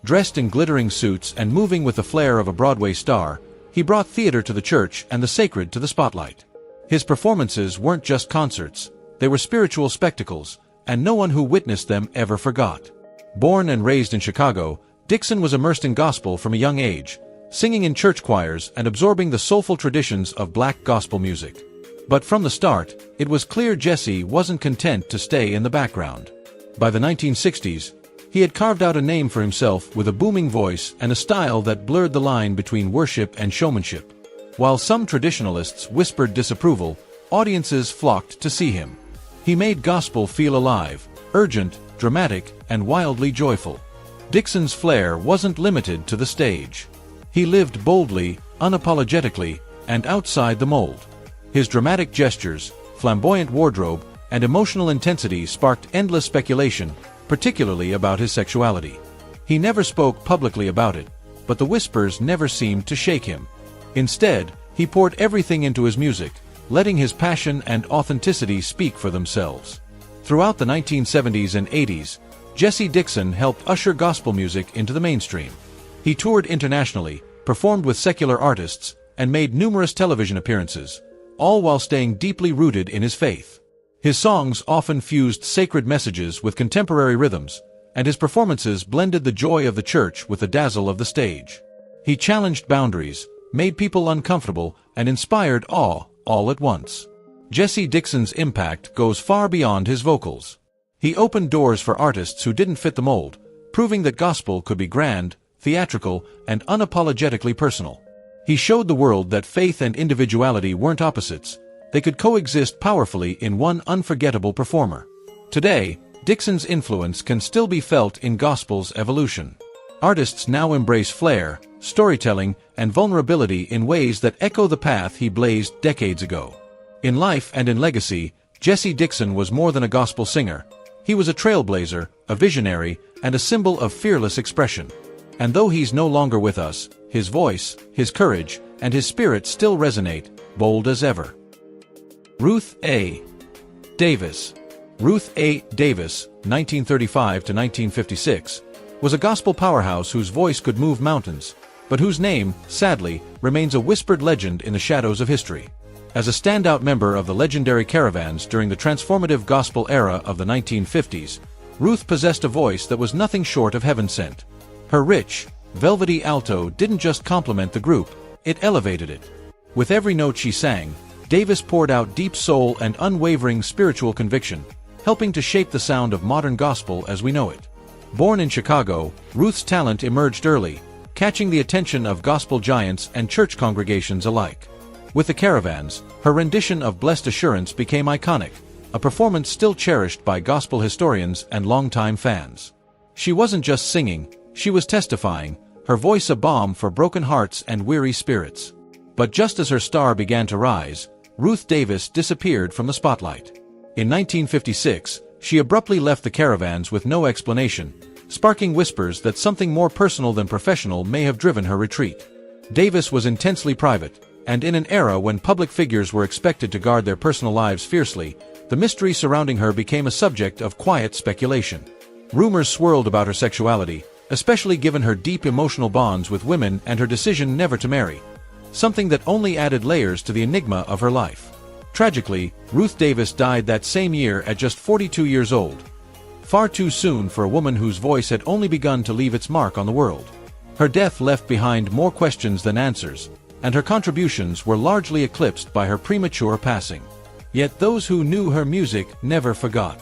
S1: Dressed in glittering suits and moving with the flair of a Broadway star, he brought theater to the church and the sacred to the spotlight. His performances weren't just concerts, they were spiritual spectacles, and no one who witnessed them ever forgot. Born and raised in Chicago, Dixon was immersed in gospel from a young age, singing in church choirs and absorbing the soulful traditions of black gospel music. But from the start, it was clear Jesse wasn't content to stay in the background. By the 1960s, he had carved out a name for himself with a booming voice and a style that blurred the line between worship and showmanship. While some traditionalists whispered disapproval, audiences flocked to see him. He made gospel feel alive, urgent, dramatic, and wildly joyful. Dixon's flair wasn't limited to the stage. He lived boldly, unapologetically, and outside the mold. His dramatic gestures, flamboyant wardrobe, and emotional intensity sparked endless speculation, particularly about his sexuality. He never spoke publicly about it, but the whispers never seemed to shake him. Instead, he poured everything into his music, letting his passion and authenticity speak for themselves. Throughout the 1970s and 80s, Jesse Dixon helped usher gospel music into the mainstream. He toured internationally, performed with secular artists, and made numerous television appearances, all while staying deeply rooted in his faith. His songs often fused sacred messages with contemporary rhythms, and his performances blended the joy of the church with the dazzle of the stage. He challenged boundaries, made people uncomfortable, and inspired awe, all at once. Jesse Dixon's impact goes far beyond his vocals. He opened doors for artists who didn't fit the mold, proving that gospel could be grand, theatrical, and unapologetically personal. He showed the world that faith and individuality weren't opposites, they could coexist powerfully in one unforgettable performer. Today, Dixon's influence can still be felt in gospel's evolution. Artists now embrace flair, storytelling, and vulnerability in ways that echo the path he blazed decades ago. In life and in legacy, Jesse Dixon was more than a gospel singer. He was a trailblazer, a visionary, and a symbol of fearless expression. And though he's no longer with us, his voice, his courage, and his spirit still resonate, bold as ever. Ruth A. Davis. Ruth A. Davis, 1935 to 1956, was a gospel powerhouse whose voice could move mountains, but whose name, sadly, remains a whispered legend in the shadows of history. As a standout member of the legendary Caravans during the transformative gospel era of the 1950s, Ruth possessed a voice that was nothing short of heaven-sent. Her rich, velvety alto didn't just complement the group, it elevated it. With every note she sang, Davis poured out deep soul and unwavering spiritual conviction, helping to shape the sound of modern gospel as we know it. Born in Chicago, Ruth's talent emerged early, catching the attention of gospel giants and church congregations alike. With the Caravans, her rendition of Blessed Assurance became iconic, a performance still cherished by gospel historians and longtime fans. She wasn't just singing, she was testifying, her voice a balm for broken hearts and weary spirits. But just as her star began to rise, Ruth Davis disappeared from the spotlight. In 1956, she abruptly left the Caravans with no explanation, sparking whispers that something more personal than professional may have driven her retreat. Davis was intensely private, and in an era when public figures were expected to guard their personal lives fiercely, the mystery surrounding her became a subject of quiet speculation. Rumors swirled about her sexuality, especially given her deep emotional bonds with women and her decision never to marry, something that only added layers to the enigma of her life. Tragically, Ruth Davis died that same year at just 42 years old. far too soon for a woman whose voice had only begun to leave its mark on the world. Her death left behind more questions than answers, and her contributions were largely eclipsed by her premature passing. Yet those who knew her music never forgot.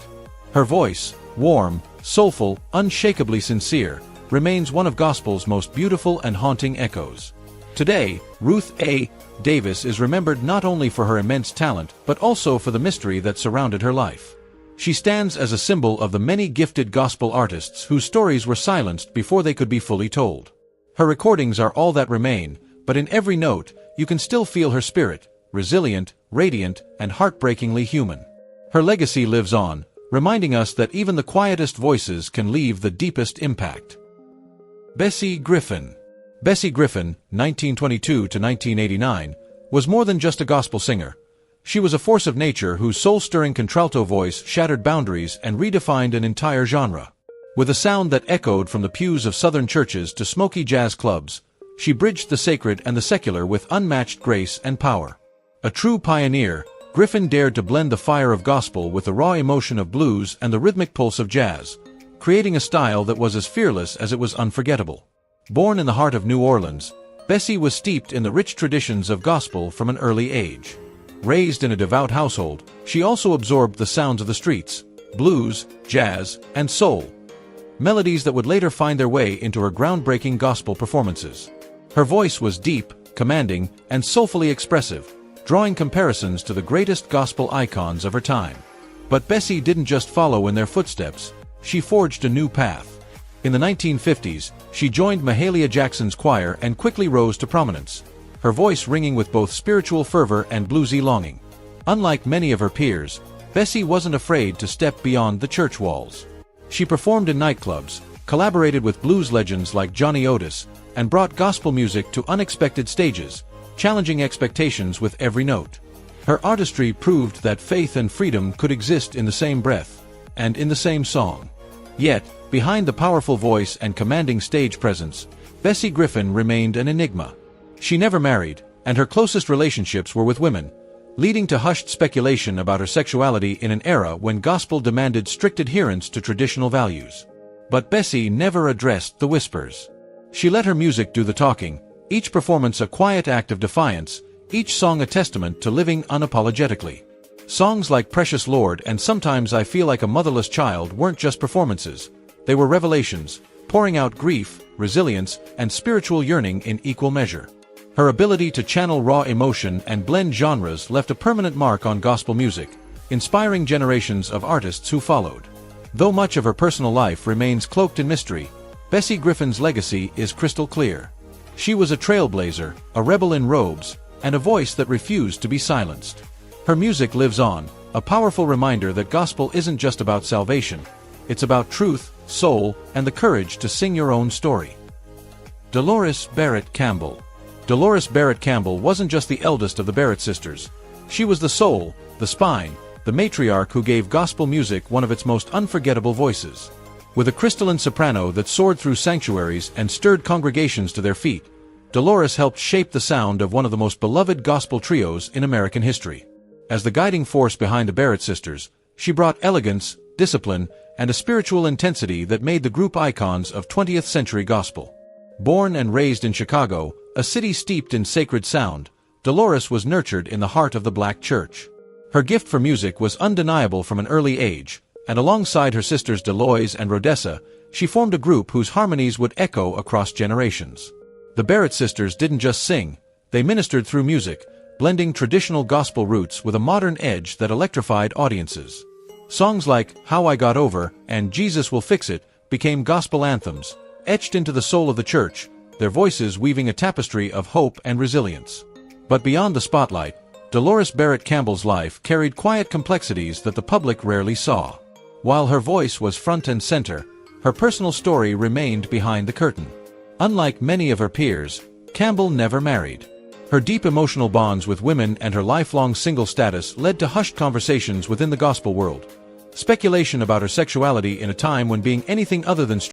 S1: Her voice, warm, soulful, unshakably sincere, remains one of gospel's most beautiful and haunting echoes. Today, Ruth A. Davis is remembered not only for her immense talent, but also for the mystery that surrounded her life. She stands as a symbol of the many gifted gospel artists whose stories were silenced before they could be fully told. Her recordings are all that remain, but in every note, you can still feel her spirit, resilient, radiant, and heartbreakingly human. Her legacy lives on, reminding us that even the quietest voices can leave the deepest impact. Bessie Griffin. Bessie Griffin, 1922 to 1989, was more than just a gospel singer. She was a force of nature whose soul-stirring contralto voice shattered boundaries and redefined an entire genre. With a sound that echoed from the pews of Southern churches to smoky jazz clubs, she bridged the sacred and the secular with unmatched grace and power. A true pioneer, Griffin dared to blend the fire of gospel with the raw emotion of blues and the rhythmic pulse of jazz, creating a style that was as fearless as it was unforgettable. Born in the heart of New Orleans, Bessie was steeped in the rich traditions of gospel from an early age. Raised in a devout household, she also absorbed the sounds of the streets, blues, jazz, and soul, melodies that would later find their way into her groundbreaking gospel performances. Her voice was deep, commanding, and soulfully expressive, drawing comparisons to the greatest gospel icons of her time. But Bessie didn't just follow in their footsteps, she forged a new path. In the 1950s, she joined Mahalia Jackson's choir and quickly rose to prominence, her voice ringing with both spiritual fervor and bluesy longing. Unlike many of her peers, Bessie wasn't afraid to step beyond the church walls. She performed in nightclubs, collaborated with blues legends like Johnny Otis, and brought gospel music to unexpected stages, challenging expectations with every note. Her artistry proved that faith and freedom could exist in the same breath, and in the same song. Yet, behind the powerful voice and commanding stage presence, Bessie Griffin remained an enigma. She never married, and her closest relationships were with women, leading to hushed speculation about her sexuality in an era when gospel demanded strict adherence to traditional values. But Bessie never addressed the whispers. She let her music do the talking, each performance a quiet act of defiance, each song a testament to living unapologetically. Songs like Precious Lord and Sometimes I Feel Like a Motherless Child weren't just performances, they were revelations, pouring out grief, resilience, and spiritual yearning in equal measure. Her ability to channel raw emotion and blend genres left a permanent mark on gospel music, inspiring generations of artists who followed. Though much of her personal life remains cloaked in mystery, Bessie Griffin's legacy is crystal clear. She was a trailblazer, a rebel in robes, and a voice that refused to be silenced. Her music lives on, a powerful reminder that gospel isn't just about salvation, it's about truth, soul, and the courage to sing your own story. Dolores Barrett Campbell. Dolores Barrett Campbell wasn't just the eldest of the Barrett sisters. She was the soul, the spine, the matriarch who gave gospel music one of its most unforgettable voices. With a crystalline soprano that soared through sanctuaries and stirred congregations to their feet, Dolores helped shape the sound of one of the most beloved gospel trios in American history. As the guiding force behind the Barrett sisters, she brought elegance, discipline, and a spiritual intensity that made the group icons of 20th century gospel. Born and raised in Chicago, a city steeped in sacred sound, Dolores was nurtured in the heart of the Black church. Her gift for music was undeniable from an early age, and alongside her sisters Deloise and Rodessa, she formed a group whose harmonies would echo across generations. The Barrett sisters didn't just sing, they ministered through music, blending traditional gospel roots with a modern edge that electrified audiences. Songs like How I Got Over and Jesus Will Fix It became gospel anthems, etched into the soul of the church, their voices weaving a tapestry of hope and resilience. But beyond the spotlight, Dolores Barrett Campbell's life carried quiet complexities that the public rarely saw. While her voice was front and center, her personal story remained behind the curtain. Unlike many of her peers, Campbell never married. Her deep emotional bonds with women and her lifelong single status led to hushed conversations within the gospel world. Speculation about her sexuality in a time when being anything other than